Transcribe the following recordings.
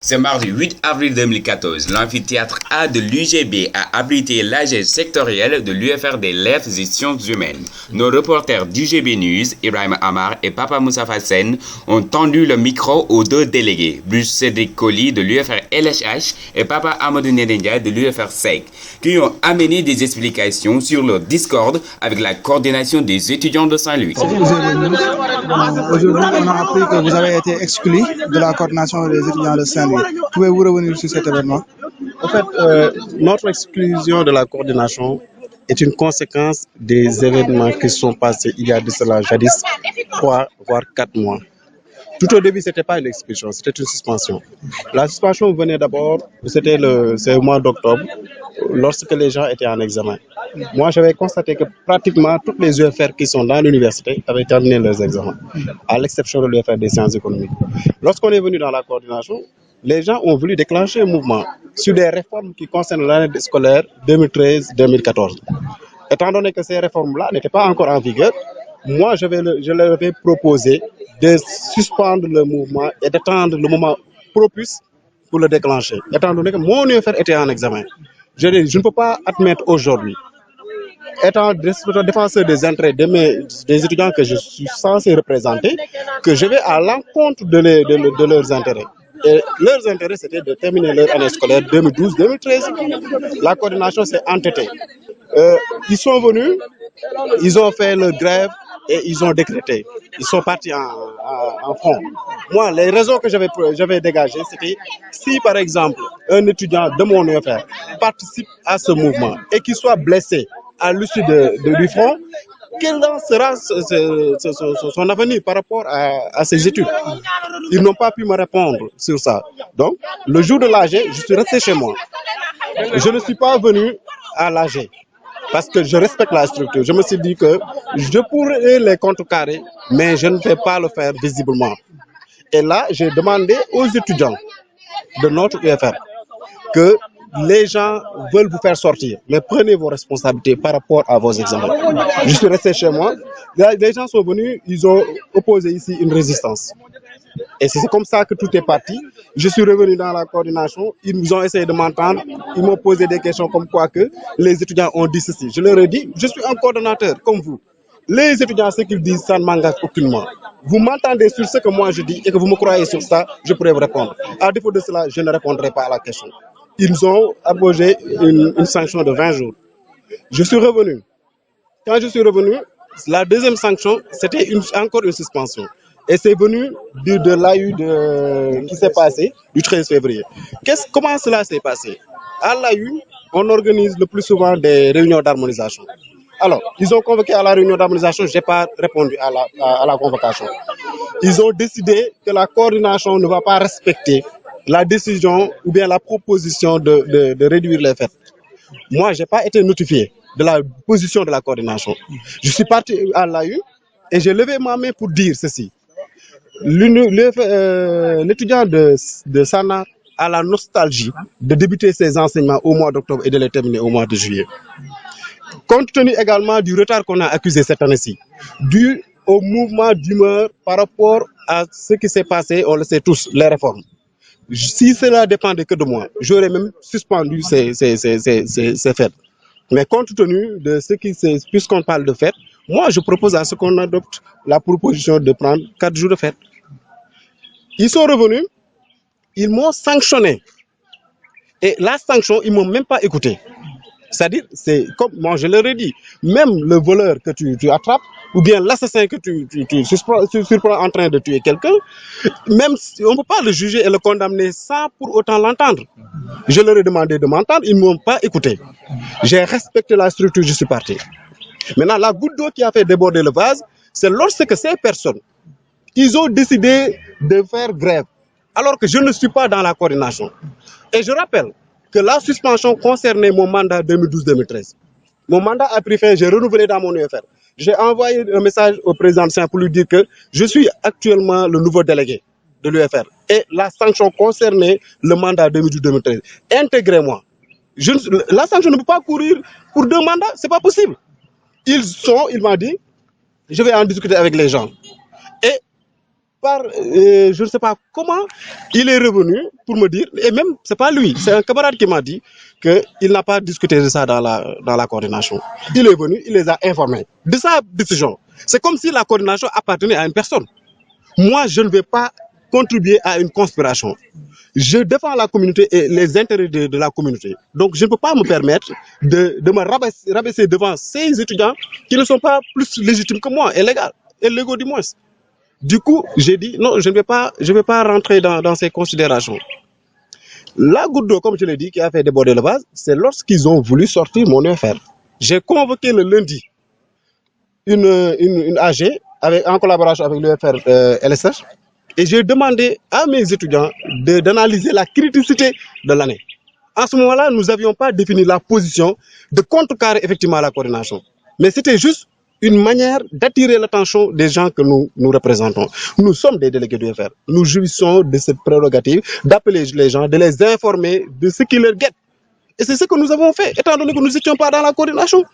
Ce mardi 8 avril 2014, l'amphithéâtre A de l'UGB a abrité l'AG sectoriel de l'UFR des lettres et sciences humaines. Nos reporters d'UGB News, Ibrahim Amar et Papa Moussa Fassen, ont tendu le micro aux deux délégués, Bruce Cédric Colli de l'UFR LHH et Papa Amadou Nedendia de l'UFR SEC, qui ont amené des explications sur leur discorde avec la coordination des étudiants de Saint-Louis. Aujourd'hui, on a appris que vous avez été exclu de la coordination des étudiants de Saint-Louis. Pouvez-vous revenir sur cet événement? En fait, notre exclusion de la coordination est une conséquence des événements qui sont passés il y a de cela jadis 3 voire 4 mois. Tout au début, ce n'était pas une expulsion, c'était une suspension. La suspension venait d'abord, c'est au mois d'octobre, lorsque les gens étaient en examen. Moi, j'avais constaté que pratiquement toutes les UFR qui sont dans l'université avaient terminé leurs examens, à l'exception de l'UFR des sciences économiques. Lorsqu'on est venu dans la coordination, les gens ont voulu déclencher un mouvement sur des réformes qui concernent l'année scolaire 2013-2014. Étant donné que ces réformes-là n'étaient pas encore en vigueur, moi, je leur avais proposé de suspendre le mouvement et d'attendre le moment propice pour le déclencher. Étant donné que mon UFR était en examen, je ne peux pas admettre aujourd'hui, étant défenseur des intérêts des étudiants que je suis censé représenter, que je vais à l'encontre de leurs intérêts. Et leurs intérêts, c'était de terminer leur année scolaire 2012-2013. La coordination s'est entêtée. Ils sont venus, ils ont fait leur grève et ils ont décrété. Ils sont partis en front. Moi, les raisons que j'avais dégagées, c'était si par exemple un étudiant de mon UFR participe à ce mouvement et qu'il soit blessé à l'issue du front, quel sera son avenir par rapport à ses études? Ils n'ont pas pu me répondre sur ça. Donc, le jour de l'AG, je suis resté chez moi. Je ne suis pas venu à l'AG parce que je respecte la structure. Je me suis dit que je pourrais les contrecarrer, mais je ne vais pas le faire visiblement. Et là, j'ai demandé aux étudiants de notre UFR que les gens veulent vous faire sortir, mais prenez vos responsabilités par rapport à vos examens. Je suis resté chez moi. Les gens sont venus, ils ont opposé ici une résistance. Et c'est comme ça que tout est parti. Je suis revenu dans la coordination, ils ont essayé de m'entendre, ils m'ont posé des questions comme quoi que les étudiants ont dit ceci. Je leur ai dit, je suis un coordonnateur comme vous. Les étudiants, ce qu'ils disent, ça ne m'engage aucunement. Vous m'entendez sur ce que moi je dis et que vous me croyez sur ça, je pourrais vous répondre. À défaut de cela, je ne répondrai pas à la question. Ils ont abogé une sanction de 20 jours. Je suis revenu. Quand je suis revenu, la deuxième sanction, c'était encore une suspension. Et c'est venu de l'AU qui s'est passé du 13 février. Comment cela s'est passé? À l'AU, on organise le plus souvent des réunions d'harmonisation. Alors, ils ont convoqué à la réunion d'harmonisation, je n'ai pas répondu à la convocation. Ils ont décidé que la coordination ne va pas respecter la décision ou bien la proposition de réduire les fêtes. Moi, je n'ai pas été notifié de la position de la coordination. Je suis parti à l'AU et j'ai levé ma main pour dire ceci. L'étudiant de Sana a la nostalgie de débuter ses enseignements au mois d'octobre et de les terminer au mois de juillet. Compte tenu également du retard qu'on a accusé cette année-ci, dû au mouvement d'humeur par rapport à ce qui s'est passé, on le sait tous, les réformes. Si cela dépendait que de moi, j'aurais même suspendu ces fêtes. Mais compte tenu de ce qui s'est, puisqu'on parle de fêtes, moi je propose à ce qu'on adopte la proposition de prendre 4 jours de fête. Ils sont revenus, ils m'ont sanctionné. Et la sanction, ils ne m'ont même pas écouté. C'est-à-dire, c'est comme moi je leur ai dit, même le voleur que tu attrapes, ou bien l'assassin que tu surprends en train de tuer quelqu'un, même si on ne peut pas le juger et le condamner sans pour autant l'entendre. Je leur ai demandé de m'entendre, ils ne m'ont pas écouté. J'ai respecté la structure, je suis parti. Maintenant, la goutte d'eau qui a fait déborder le vase, c'est lorsque ces personnes, ils ont décidé de faire grève, alors que je ne suis pas dans la coordination. Et je rappelle que la suspension concernait mon mandat 2012-2013. Mon mandat a pris fin, j'ai renouvelé dans mon UFR. J'ai envoyé un message au président Saint pour lui dire que je suis actuellement le nouveau délégué de l'UFR. Et la sanction concernait le mandat 2012-2013. Intégrez-moi. La sanction ne peut pas courir pour 2 mandats, ce n'est pas possible. Il m'a dit, je vais en discuter avec les gens. Et je ne sais pas comment, il est revenu pour me dire, et même, c'est pas lui, c'est un camarade qui m'a dit qu'il n'a pas discuté de ça dans la coordination. Il est venu, il les a informés de sa décision. C'est comme si la coordination appartenait à une personne. Moi, je ne vais pas contribuer à une conspiration. Je défends la communauté et les intérêts de la communauté. Donc, je ne peux pas me permettre de me rabaisser devant ces étudiants qui ne sont pas plus légitimes que moi, et légaux du moins. Du coup, j'ai dit non, je ne vais pas rentrer dans ces considérations. La goutte d'eau, comme je l'ai dit, qui a fait déborder le vase, c'est lorsqu'ils ont voulu sortir mon UFR. J'ai convoqué le lundi une AG en collaboration avec l'UFR LSH et j'ai demandé à mes étudiants d'analyser la criticité de l'année. À ce moment-là, nous n'avions pas défini la position de contrecarrer effectivement la coordination. Mais c'était juste une manière d'attirer l'attention des gens que nous représentons. Nous sommes des délégués de l'UFR. Nous jouissons de cette prérogative d'appeler les gens, de les informer de ce qui leur guette. Et c'est ce que nous avons fait, étant donné que nous n'étions pas dans la coordination.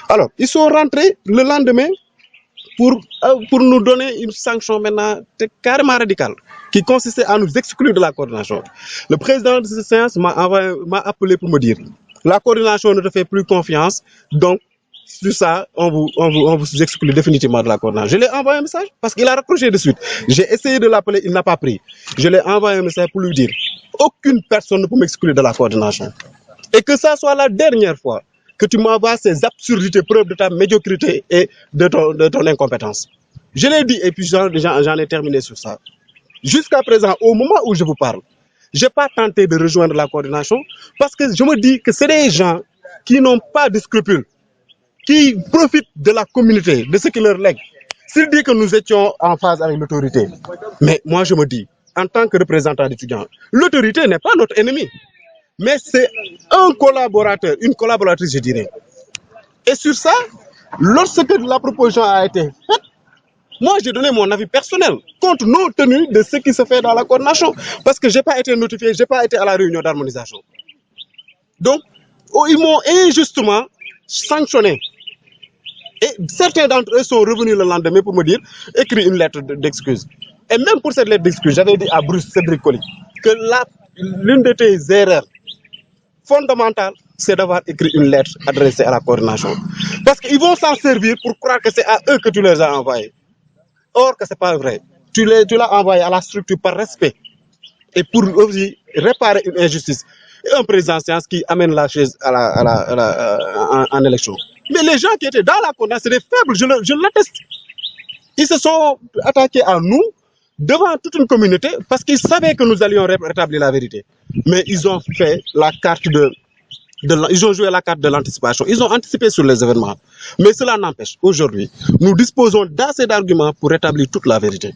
Alors, ils sont rentrés le lendemain pour nous donner une sanction maintenant carrément radicale, qui consistait à nous exclure de la coordination. Le président de cette séance m'a appelé pour me dire la coordination ne te fait plus confiance, donc sur ça, on vous exclut définitivement de la coordination. Je lui ai envoyé un message parce qu'il a raccroché de suite. J'ai essayé de l'appeler, il n'a pas pris. Je lui ai envoyé un message pour lui dire aucune personne ne peut m'exclure de la coordination. Et que ça soit la dernière fois que tu m'envoies ces absurdités, preuves de ta médiocrité et de ton incompétence. Je l'ai dit et puis j'en ai terminé sur ça. Jusqu'à présent, au moment où je vous parle, je n'ai pas tenté de rejoindre la coordination parce que je me dis que c'est des gens qui n'ont pas de scrupules, qui profitent de la communauté, de ce qui leur lègue. S'ils disent que nous étions en phase avec l'autorité, mais moi je me dis, en tant que représentant d'étudiants, l'autorité n'est pas notre ennemi. Mais c'est un collaborateur, une collaboratrice, je dirais. Et sur ça, lorsque la proposition a été faite, moi j'ai donné mon avis personnel compte non tenu de ce qui se fait dans la coordination. Parce que je n'ai pas été notifié, je n'ai pas été à la réunion d'harmonisation. Donc, ils m'ont injustement sanctionné. Et certains d'entre eux sont revenus le lendemain pour me dire, écris une lettre d'excuse. Et même pour cette lettre d'excuse, j'avais dit à Bruce Cédric Colli que l'une de tes erreurs fondamentales, c'est d'avoir écrit une lettre adressée à la coordination. Parce qu'ils vont s'en servir pour croire que c'est à eux que tu les as envoyés. Or que ce n'est pas vrai. Tu l'as envoyé à la structure par respect et pour aussi réparer une injustice. Et un président séance qui amène la chaise en élection. Mais les gens qui étaient dans la coordination, c'est des faibles, je l'atteste. Ils se sont attaqués à nous devant toute une communauté parce qu'ils savaient que nous allions rétablir la vérité. Mais ils ont fait la carte ils ont joué la carte de l'anticipation. Ils ont anticipé sur les événements. Mais cela n'empêche, aujourd'hui, nous disposons d'assez d'arguments pour rétablir toute la vérité.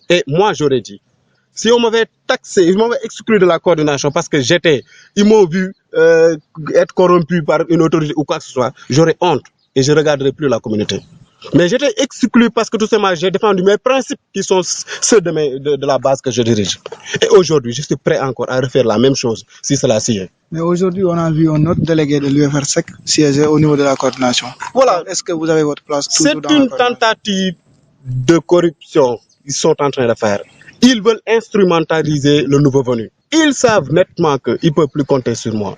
Et moi, j'aurais dit, si on m'avait taxé, ils m'avaient exclu de la coordination parce que ils m'ont vu être corrompu par une autorité ou quoi que ce soit, j'aurais honte et je ne regarderai plus la communauté. Mais j'étais exclu parce que tout simplement, j'ai défendu mes principes qui sont ceux de la base que je dirige. Et aujourd'hui, je suis prêt encore à refaire la même chose si cela s'y est. Mais aujourd'hui, on a vu un autre délégué de l'UFRSEC siéger au niveau de la coordination. Voilà. Est-ce que vous avez votre place toujours dans C'est une tentative de corruption qu'ils sont en train de faire. Ils veulent instrumentaliser le nouveau venu. Ils savent nettement qu'ils ne peuvent plus compter sur moi.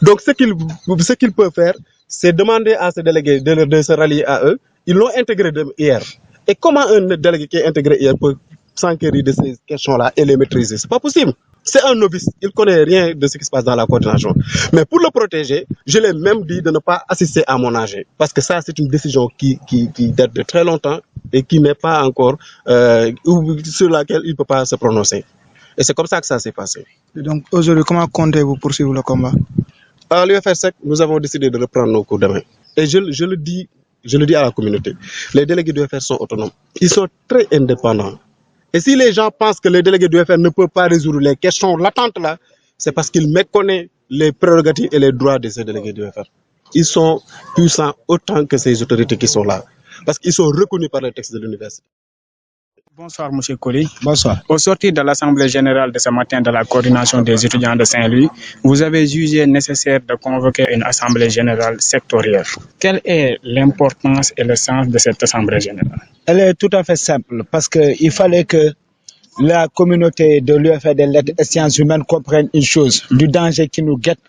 Donc ce qu'ils peuvent faire, c'est demander à ces délégués de se rallier à eux. Ils l'ont intégré hier. Et comment un délégué qui est intégré hier peut s'enquérir de ces questions-là et les maîtriser? Ce n'est pas possible. C'est un novice. Il ne connaît rien de ce qui se passe dans la coordination. Mais pour le protéger, je l'ai même dit de ne pas assister à mon AG. Parce que ça, c'est une décision qui date de très longtemps et qui n'est pas encore sur laquelle il ne peut pas se prononcer. Et c'est comme ça que ça s'est passé. Et donc aujourd'hui, comment comptez-vous poursuivre le combat? À l'UFRSEC, nous avons décidé de reprendre nos cours demain. Et je le dis à la communauté, les délégués de l'UFR sont autonomes. Ils sont très indépendants. Et si les gens pensent que les délégués de l'UFR ne peuvent pas résoudre les questions latentes là, c'est parce qu'ils méconnaissent les prérogatives et les droits de ces délégués de l'UFR. Ils sont puissants autant que ces autorités qui sont là. Parce qu'ils sont reconnus par les textes de l'université. Bonsoir, Monsieur Colli. Bonsoir. Au sortir de l'Assemblée générale de ce matin de la coordination des étudiants de Saint-Louis, vous avez jugé nécessaire de convoquer une Assemblée générale sectorielle. Quelle est l'importance et le sens de cette Assemblée générale? Elle est tout à fait simple parce qu'il fallait que la communauté de l'UFR des lettres et sciences humaines comprenne une chose, du danger qui nous guette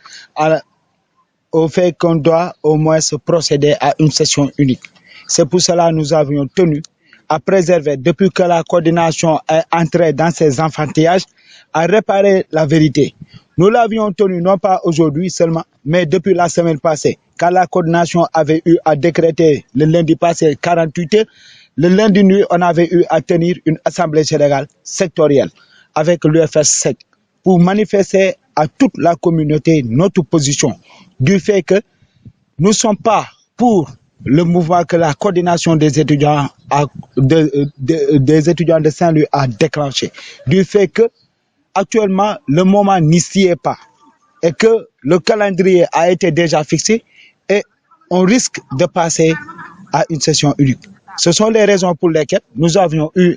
au fait qu'on doit au moins se procéder à une session unique. C'est pour cela que nous avions tenu à préserver, depuis que la coordination est entrée dans ses enfantillages, à réparer la vérité. Nous l'avions tenu non pas aujourd'hui seulement, mais depuis la semaine passée, quand la coordination avait eu à décréter le lundi passé 48 heures, le lundi nuit, on avait eu à tenir une assemblée générale sectorielle avec l'UFR-SEC pour manifester à toute la communauté notre position du fait que nous ne sommes pas pour le mouvement que la coordination des étudiants, des étudiants de Saint-Louis a déclenché. Du fait que actuellement le moment n'y s'y est pas et que le calendrier a été déjà fixé et on risque de passer à une session unique. Ce sont les raisons pour lesquelles nous avions eu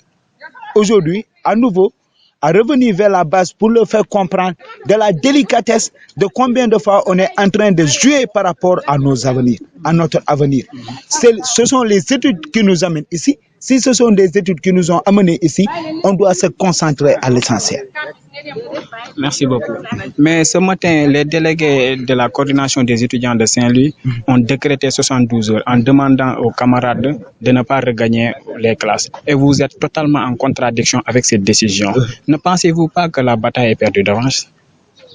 aujourd'hui à nouveau à revenir vers la base pour le faire comprendre de la délicatesse de combien de fois on est en train de jouer par rapport à nos avenirs, à notre avenir. Ce sont les études qui nous amènent ici. Si ce sont des études qui nous ont amenés ici, on doit se concentrer à l'essentiel. Merci beaucoup. Mais ce matin, les délégués de la coordination des étudiants de Saint-Louis ont décrété 72 heures en demandant aux camarades de ne pas regagner les classes. Et vous êtes totalement en contradiction avec cette décision. Ne pensez-vous pas que la bataille est perdue d'avance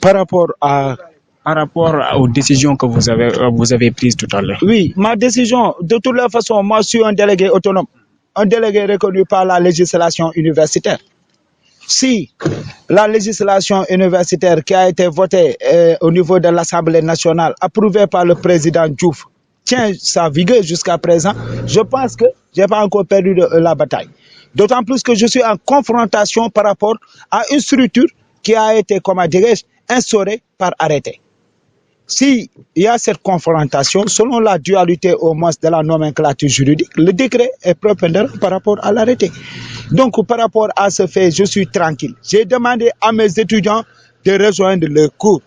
Par rapport aux décisions que vous avez prises tout à l'heure? Oui, ma décision, de toute la façon, moi je suis un délégué autonome, un délégué reconnu par la législation universitaire. Si la législation universitaire qui a été votée au niveau de l'Assemblée nationale, approuvée par le président Diouf, tient sa vigueur jusqu'à présent, je pense que je n'ai pas encore perdu la bataille. D'autant plus que je suis en confrontation par rapport à une structure qui a été, comment dirais-je, instaurée par arrêté. S'il y a cette confrontation, selon la dualité au moins de la nomenclature juridique, le décret est prépondérant par rapport à l'arrêté. Donc, par rapport à ce fait, je suis tranquille. J'ai demandé à mes étudiants de rejoindre le cours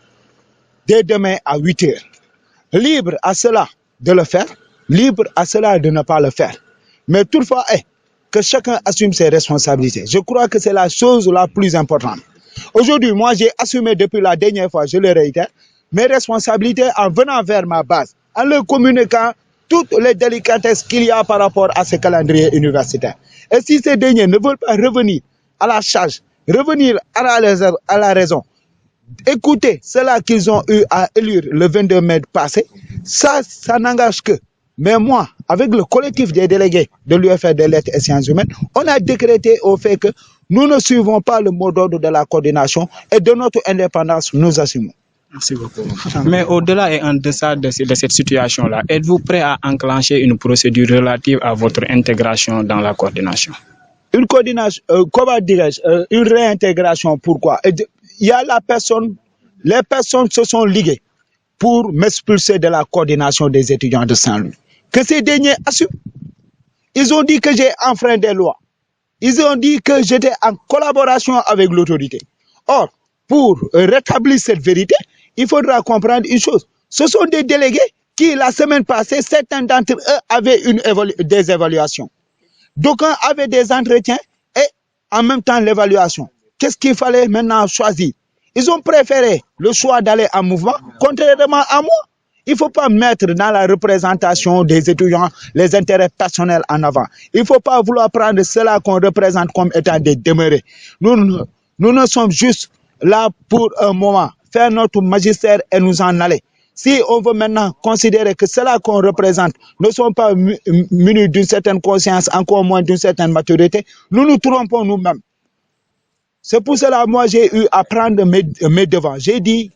dès demain à 8 heures. Libre à cela de le faire, libre à cela de ne pas le faire. Mais toutefois, que chacun assume ses responsabilités. Je crois que c'est la chose la plus importante. Aujourd'hui, moi, j'ai assumé depuis la dernière fois, je le réitère, mes responsabilités en venant vers ma base, en leur communiquant toutes les délicatesses qu'il y a par rapport à ce calendrier universitaire. Et si ces derniers ne veulent pas revenir à la charge, revenir à la raison, écoutez cela qu'ils ont eu à élire le 22 mai passé, ça n'engage que. Mais moi, avec le collectif des délégués de l'UFR des lettres et sciences humaines, on a décrété au fait que nous ne suivons pas le mot d'ordre de la coordination et de notre indépendance, nous assumons. Merci beaucoup. Mais au-delà et en deçà de cette situation-là, êtes-vous prêt à enclencher une procédure relative à votre intégration dans la coordination? Une coordination, comment dirais-je, une réintégration, pourquoi? Il y a les personnes se sont liguées pour m'expulser de la coordination des étudiants de Saint-Louis. Que ces derniers assument. Ils ont dit que j'ai enfreint des lois. Ils ont dit que j'étais en collaboration avec l'autorité. Or, pour rétablir cette vérité, il faudra comprendre une chose. Ce sont des délégués qui, la semaine passée, certains d'entre eux avaient des évaluations. D'aucuns avaient des entretiens et en même temps l'évaluation. Qu'est-ce qu'il fallait maintenant choisir? Ils ont préféré le choix d'aller en mouvement, contrairement à moi. Il ne faut pas mettre dans la représentation des étudiants les intérêts personnels en avant. Il ne faut pas vouloir prendre cela qu'on représente comme étant des demeurés. Nous ne sommes juste là pour un moment, faire notre magistère et nous en aller. Si on veut maintenant considérer que cela qu'on représente ne sont pas munis d'une certaine conscience, encore moins d'une certaine maturité, nous nous trompons nous-mêmes. C'est pour cela que moi j'ai eu à prendre mes devants. J'ai dit,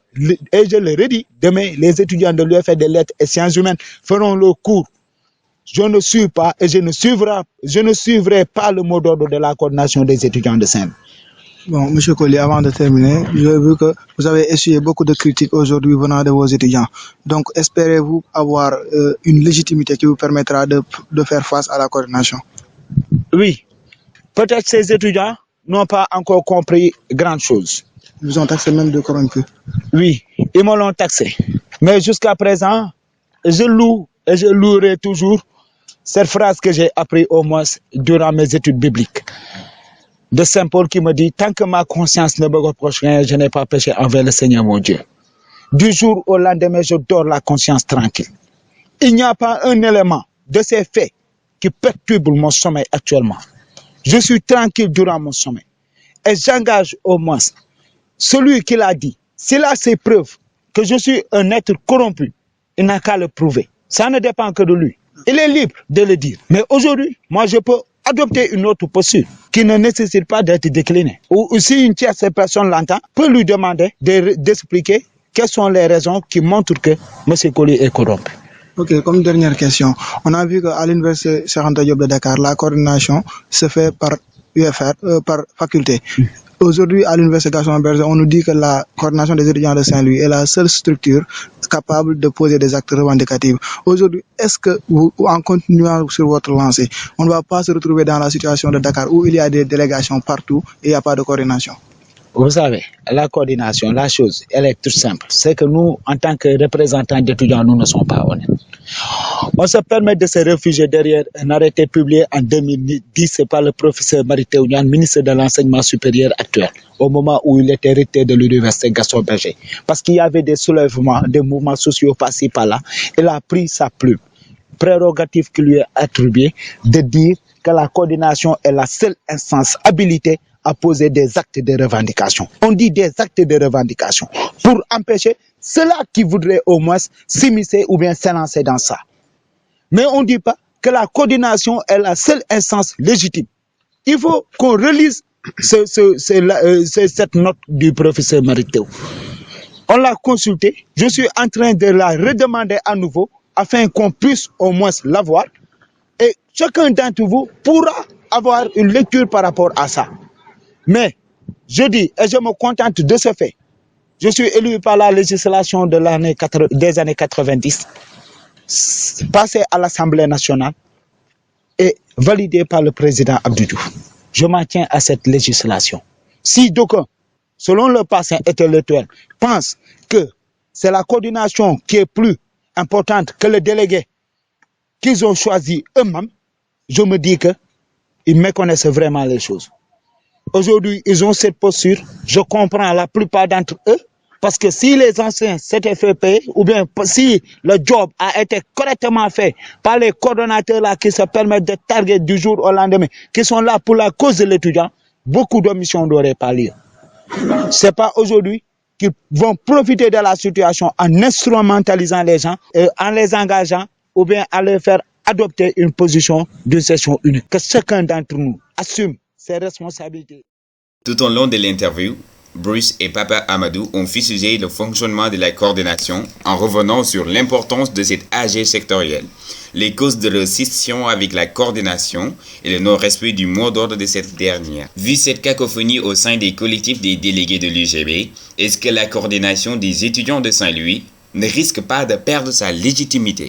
et je le redis, demain les étudiants de l'UFR des lettres et sciences humaines feront le cours. Je ne suis pas et je ne suivrai pas le mot d'ordre de la coordination des étudiants de Saint-Louis. Bon, M. Colli, avant de terminer, j'ai vu que vous avez essuyé beaucoup de critiques aujourd'hui venant de vos étudiants. Donc, espérez-vous avoir une légitimité qui vous permettra de faire face à la coordination? Oui, Peut-être ces étudiants n'ont pas encore compris grand chose. Ils vous ont taxé même de corrompus. Oui, ils me l'ont taxé. Mais jusqu'à présent, je loue et je louerai toujours cette phrase que j'ai appris au moins durant mes études bibliques. De Saint Paul qui me dit, tant que ma conscience ne me reproche rien, je n'ai pas péché envers le Seigneur mon Dieu. Du jour au lendemain, je dors la conscience tranquille. Il n'y a pas un élément de ces faits qui perturbe mon sommeil actuellement. Je suis tranquille durant mon sommeil. Et j'engage au moins celui qui l'a dit. S'il a ses preuves que je suis un être corrompu, il n'a qu'à le prouver. Ça ne dépend que de lui. Il est libre de le dire. Mais aujourd'hui, moi, je peux adopter une autre posture qui ne nécessite pas d'être déclinée. Ou si une tierce personne l'entend, peut lui demander d'expliquer quelles sont les raisons qui montrent que M. Coly est corrompu. Ok, comme dernière question, on a vu qu'à l'université Cheikh Anta Diop de Dakar, la coordination se fait par UFR, par faculté. Aujourd'hui, à l'université Gaston Berger, on nous dit que la coordination des étudiants de Saint-Louis est la seule structure capable de poser des actes revendicatifs. Aujourd'hui, est-ce que vous, en continuant sur votre lancée, on ne va pas se retrouver dans la situation de Dakar où il y a des délégations partout et il n'y a pas de coordination? Vous savez, la coordination, la chose, elle est toute simple. C'est que nous, en tant que représentants d'étudiants, nous ne sommes pas honnêtes. On se permet de se réfugier derrière un arrêté publié en 2010 par le professeur Mary Teuw Niane, ministre de l'enseignement supérieur actuel, au moment où il était recteur de l'université Gaston Berger. Parce qu'il y avait des soulèvements, des mouvements sociaux passés par là. Il a pris sa plume, prérogative qui lui est attribuée, de dire que la coordination est la seule instance habilitée à poser des actes de revendication. On dit des actes de revendication pour empêcher ceux-là qui voudraient au moins s'immiscer ou bien s'élancer dans ça. Mais on ne dit pas que la coordination est la seule instance légitime. Il faut qu'on relise cette note du professeur Mary Teuw. On l'a consultée. Je suis en train de la redemander à nouveau afin qu'on puisse au moins l'avoir. Et chacun d'entre vous pourra avoir une lecture par rapport à ça. Mais je dis, et je me contente de ce fait, je suis élu par la législation des années 90, passé à l'Assemblée nationale et validé par le président Abdou Diouf. Je m'en tiens à cette législation. Si d'aucuns, selon le passé intellectuel, pensent que c'est la coordination qui est plus importante que le délégué qu'ils ont choisi eux-mêmes, je me dis qu'ils méconnaissent vraiment les choses. Aujourd'hui, ils ont cette posture. Je comprends la plupart d'entre eux. Parce que si les anciens s'étaient fait payer, ou bien si le job a été correctement fait par les coordonnateurs là qui se permettent de target du jour au lendemain, qui sont là pour la cause de l'étudiant, beaucoup d'omissions n'auraient pas lieu. C'est pas aujourd'hui qu'ils vont profiter de la situation en instrumentalisant les gens, en les engageant, ou bien en les faire adopter une position de session unique. Que chacun d'entre nous assume ses responsabilités. Tout au long de l'interview, Bruce et Papa Amadou ont fustigé le fonctionnement de la coordination en revenant sur l'importance de cette AG sectorielle, les causes de leur scission avec la coordination et le non-respect du mot d'ordre de cette dernière. Vu cette cacophonie au sein des collectifs des délégués de l'UGB, est-ce que la coordination des étudiants de Saint-Louis ne risque pas de perdre sa légitimité?